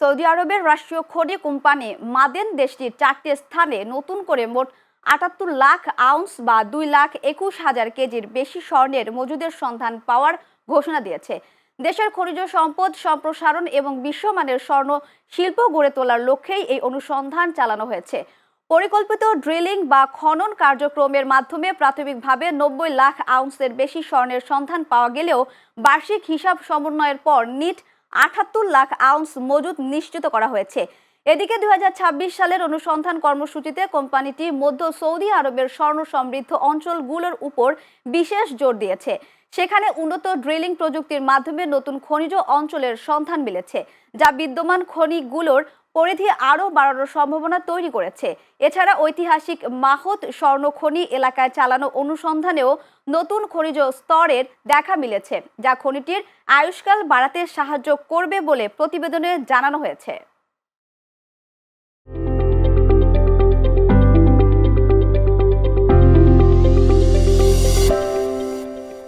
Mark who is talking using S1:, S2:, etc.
S1: Saudi আরবের রাষ্ট্রীয় খনি কোম্পানি মাদেন দেশটির 4টি স্থানে নতুন করে মোট 78 লাখ আউন্স বা 2,21,000 কেজির বেশি স্বর্ণের মজুদের সন্ধান পাওয়ার ঘোষণা দিয়েছে। দেশের খনিজ সম্পদ সম্প্রসারণ এবং বিশ্বমানের স্বর্ণ শিল্প গড়ে তোলার লক্ষ্যেই এই অনুসন্ধান চালানো হয়েছে। পরিকল্পিত ড্রিলিং বা খনন কার্যক্রমের মাধ্যমে প্রাথমিকভাবে 90 লাখ আউন্সের বেশি স্বর্ণের সন্ধান পাওয়া গেলেও বার্ষিক হিসাব সমন্বয়ের পর নিট 78 লাখ আউন্স মজুদ নিশ্চিত করা হয়েছে। এদিকে 2026 সালের অনুসন্ধান কর্মসূচিতে কোম্পানিটি মধ্য সৌদি আরবের স্বর্ণ সমৃদ্ধ অঞ্চলগুলোর উপর বিশেষ জোর দিয়েছে। সেখানে উন্নত ড্রিলিং প্রযুক্তির মাধ্যমে নতুন খনিজ অঞ্চলের সন্ধান মিলেছে, যা বিদ্যমান খনিগুলোর পরিধি আরও বাড়ানোর সম্ভাবনা তৈরি করেছে। এছাড়া ঐতিহাসিক মাহত স্বর্ণ খনি এলাকায় চালানো অনুসন্ধানেও নতুন খনিজ স্তরের দেখা মিলেছে, যা খনিটির আয়ুষ্কাল বাড়াতে সাহায্য করবে বলে প্রতিবেদনে জানানো হয়েছে।